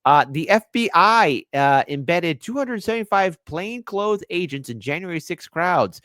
The FBI embedded 275 plainclothes agents in January 6 crowds.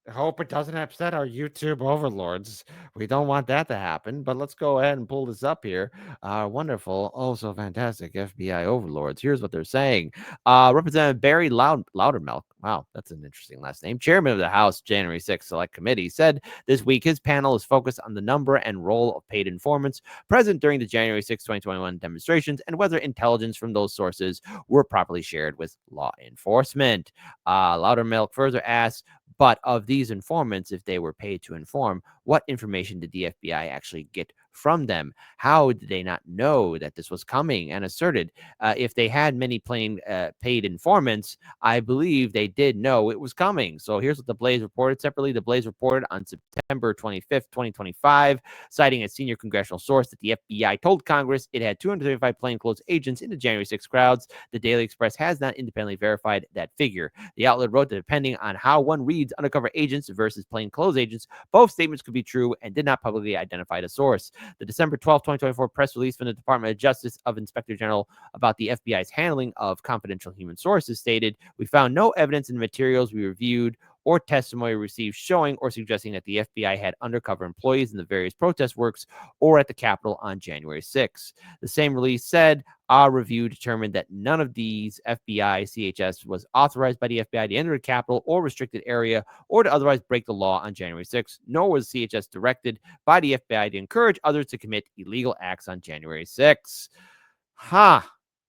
I hope it doesn't upset our YouTube overlords. We don't want that to happen, but let's go ahead and pull this up here. Our wonderful, oh so fantastic FBI overlords. Here's what they're saying. Representative Barry Loudermilk, wow, that's an interesting last name, chairman of the House January 6th Select Committee, said this week his panel is focused on the number and role of paid informants present during the January 6, 2021 demonstrations and whether intelligence from those sources were properly shared with law enforcement. Loudermilk further asked, but of these informants, if they were paid to inform, what information did the FBI actually get from them? How did they not know that this was coming? And asserted, if they had many paid informants, I believe they did know it was coming. So here's what the Blaze reported separately. The Blaze reported on September 25th, 2025, citing a senior congressional source that the FBI told Congress it had 235 plainclothes agents in the January 6 crowds. The Daily Express has not independently verified that figure. The outlet wrote that depending on how one reads undercover agents versus plainclothes agents, both statements could be true and did not publicly identify the source. The December 12, 2024 press release from the Department of Justice of Inspector General about the FBI's handling of confidential human sources stated, we found no evidence in the materials we reviewed or testimony received showing or suggesting that the FBI had undercover employees in the various protest works or at the Capitol on January 6. The same release said, our review determined that none of these FBI CHS was authorized by the FBI to enter the Capitol or restricted area or to otherwise break the law on January 6, nor was CHS directed by the FBI to encourage others to commit illegal acts on January 6.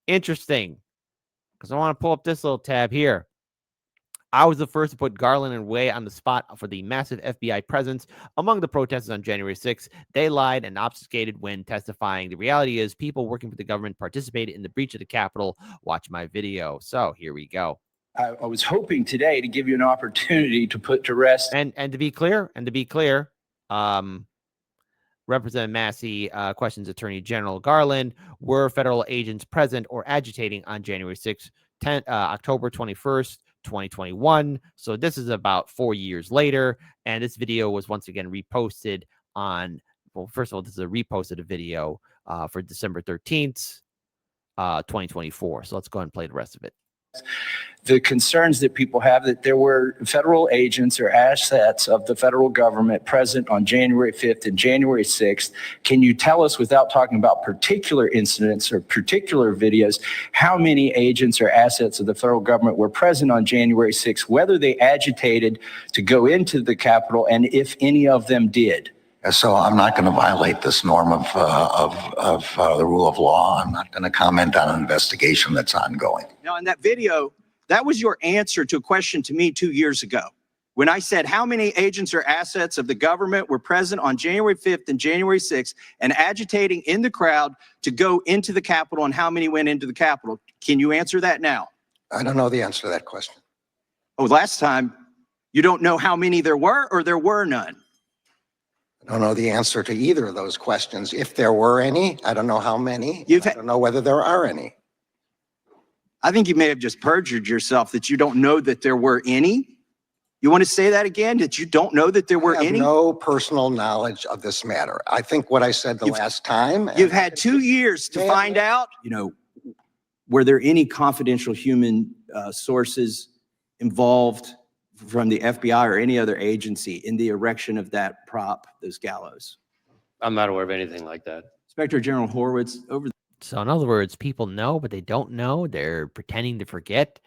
Interesting. Because I want to pull up this little tab here. I was the first to put Garland and Way on the spot for the massive FBI presence among the protesters on January 6th. They lied and obfuscated when testifying. The reality is people working for the government participated in the breach of the Capitol. Watch my video. So here we go. I was hoping today to give you an opportunity to put to rest. And to be clear, Representative Massie questions Attorney General Garland, were federal agents present or agitating on January 6th, October 21st, 2021. So this is about 4 years later. And this video was once again reposted on, well, first of all, this is a reposted video for December 13th, 2024. So let's go ahead and play the rest of it. The concerns that people have that there were federal agents or assets of the federal government present on January 5th and January 6th. Can you tell us, without talking about particular incidents or particular videos, how many agents or assets of the federal government were present on January 6th, whether they agitated to go into the Capitol, and if any of them did? So I'm not going to violate this norm of the rule of law. I'm not going to comment on an investigation that's ongoing. Now, in that video, that was your answer to a question to me 2 years ago. When I said how many agents or assets of the government were present on January 5th and January 6th and agitating in the crowd to go into the Capitol, and how many went into the Capitol. Can you answer that now? I don't know the answer to that question. Oh, last time, you don't know how many there were, or there were none? I don't know the answer to either of those questions. If there were any, I don't know how many. I don't know whether there are any. I think you may have just perjured yourself that you don't know that there were any. You want to say that again, that you don't know that there were any? I have no personal knowledge of this matter. I think what I said the last time. You've had 2 years to find out. You know, were there any confidential human sources involved from the FBI or any other agency in the erection of that prop, those gallows? I'm not aware of anything like that. Inspector General Horowitz, over. So in other words, people know, but they don't know. They're pretending to forget.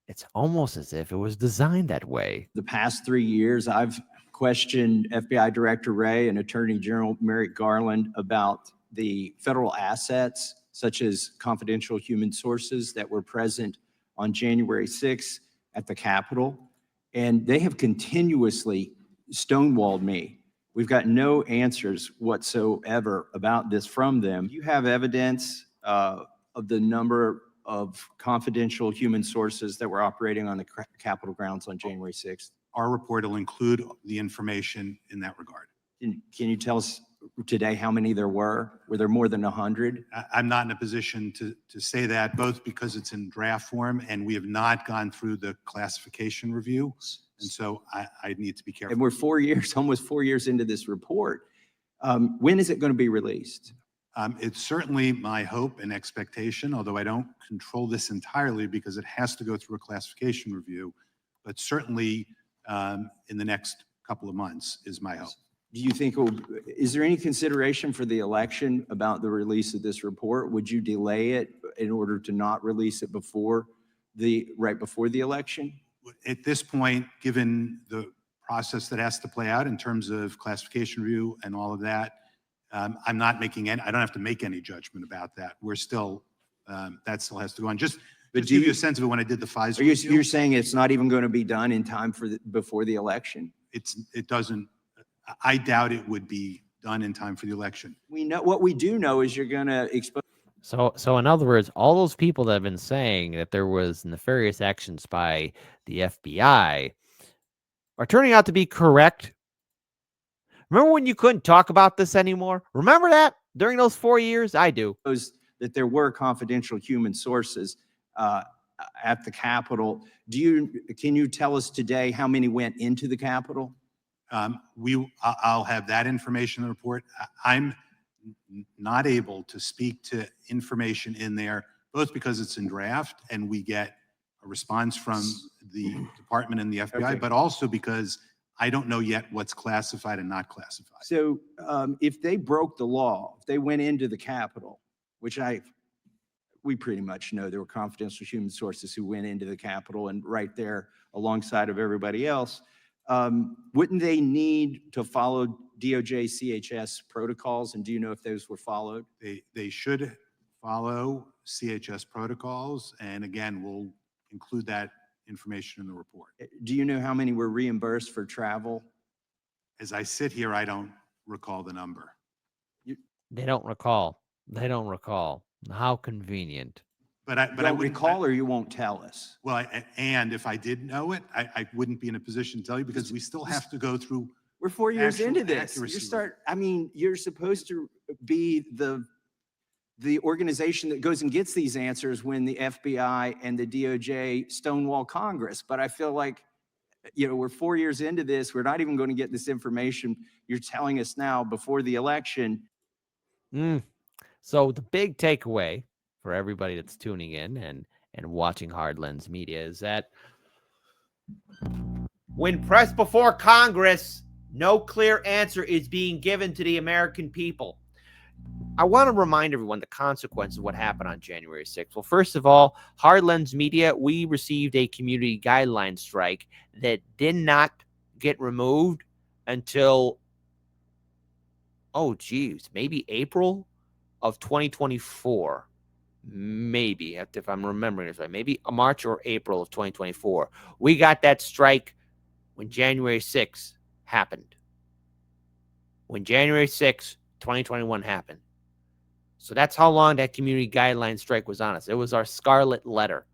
It's almost as if it was designed that way. The past 3 years, I've questioned FBI Director Wray and Attorney General Merrick Garland about the federal assets, such as confidential human sources that were present on January 6th at the Capitol. And they have continuously stonewalled me. We've got no answers whatsoever about this from them. You have evidence of the number of confidential human sources that were operating on the Capitol grounds on January 6th. Our report will include the information in that regard. Can you tell us today how many there were? Were there more than 100? I'm not in a position to say that, both because it's in draft form and we have not gone through the classification review. And so I need to be careful. And we're 4 years, almost 4 years into this report. When is it going to be released? It's certainly my hope and expectation, although I don't control this entirely because it has to go through a classification review, but certainly in the next couple of months is my hope. Do you think, is there any consideration for the election about the release of this report? Would you delay it in order to not release it right before the election? At this point, given the process that has to play out in terms of classification review and all of that, I'm not making any, I don't have to make any judgment about that. We're still, that still has to go on. Just to give you a sense of it, when I did the Pfizer review, you're saying it's not even going to be done in time for before the election? it doesn't, I doubt it would be done in time for the election. We know, what we do know is you're going to expose. So in other words, all those people that have been saying that there was nefarious actions by the FBI are turning out to be correct. Remember when you couldn't talk about this anymore? Remember that during those 4 years? I do. That there were confidential human sources at the Capitol. Can you tell us today how many went into the Capitol? I'll have that information in the report. I'm not able to speak to information in there, both because it's in draft and we get a response from the department and the FBI, Okay. but also because I don't know yet what's classified and not classified. So if they broke the law, if they went into the Capitol, which we pretty much know there were confidential human sources who went into the Capitol and right there alongside of everybody else, wouldn't they need to follow DOJ CHS protocols? And do you know if those were followed? They should follow CHS protocols. And again, we'll include that information in the report. Do you know how many were reimbursed for travel? As I sit here, I don't recall the number. They don't recall. They don't recall. How convenient. But I don't recall, or you won't tell us? Well, and if I did know it, I wouldn't be in a position to tell you because we still have to go through. We're 4 years actual into this. You're supposed to be the organization that goes and gets these answers when the FBI and the DOJ stonewall Congress. But I feel like, we're 4 years into this. We're not even going to get this information you're telling us now before the election. So the big takeaway for everybody that's tuning in and watching Hard Lens Media is that when pressed before Congress, no clear answer is being given to the American people. I want to remind everyone the consequences of what happened on January 6th. Well, first of all, Hard Lens Media, we received a community guideline strike that did not get removed until, maybe April of 2024. Maybe, if I'm remembering this right, maybe March or April of 2024. We got that strike when January 6th happened. When January 6th, 2021 happened. So that's how long that community guideline strike was on us. It was our scarlet letter.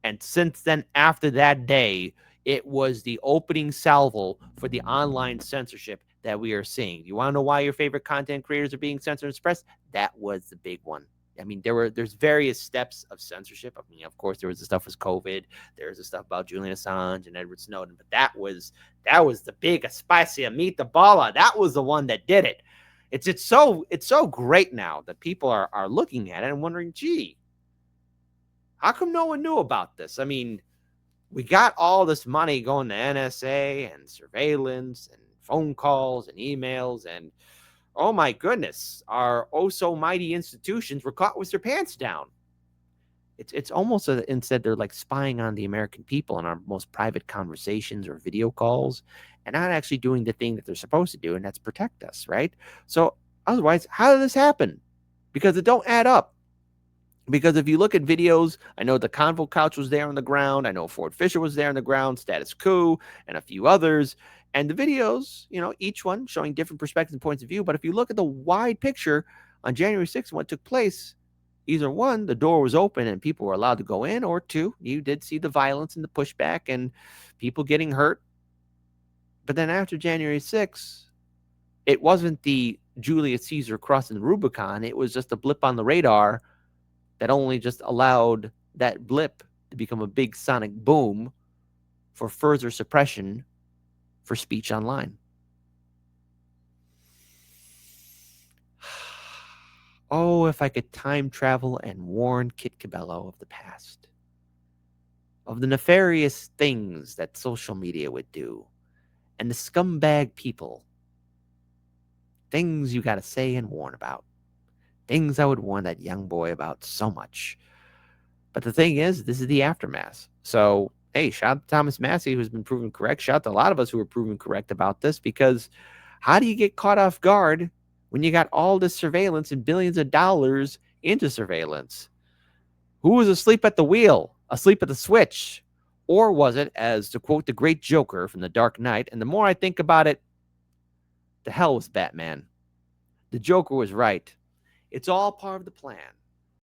And since then, after that day, it was the opening salvo for the online censorship that we are seeing. You want to know why your favorite content creators are being censored and suppressed? That was the big one. I mean, there's various steps of censorship. I mean, of course, there was the stuff with COVID. There's the stuff about Julian Assange and Edward Snowden. But that was the big spicy meatball. That was the one that did it. It's so great now that people are looking at it and wondering, gee, how come no one knew about this? I mean, we got all this money going to NSA and surveillance and phone calls and emails, and oh my goodness, our oh so mighty institutions were caught with their pants down. It's almost instead they're like spying on the American people in our most private conversations or video calls and not actually doing the thing that they're supposed to do, and that's protect us, right? So otherwise, how did this happen? Because it don't add up. Because if you look at videos, I know the Convo Couch was there on the ground. I know Ford Fisher was there on the ground, Status Quo, and a few others. And the videos, each one showing different perspectives and points of view. But if you look at the wide picture on January 6th, what took place, either one, the door was open and people were allowed to go in, or two, you did see the violence and the pushback and people getting hurt. But then after January 6th, it wasn't the Julius Caesar crossing the Rubicon. It was just a blip on the radar that only just allowed that blip to become a big sonic boom for further suppression for speech online. Oh, if I could time travel and warn Kit Cabello of the past, of the nefarious things that social media would do, and the scumbag people. Things you gotta say and warn about. Things I would warn that young boy about so much. But the thing is, this is the aftermath. So, hey, shout out to Thomas Massie, who's been proven correct. Shout out to a lot of us who were proven correct about this, because how do you get caught off guard when you got all this surveillance and billions of dollars into surveillance? Who was asleep at the wheel, asleep at the switch? Or was it, as to quote the great Joker from The Dark Knight, and the more I think about it, the hell was Batman. The Joker was right. It's all part of the plan.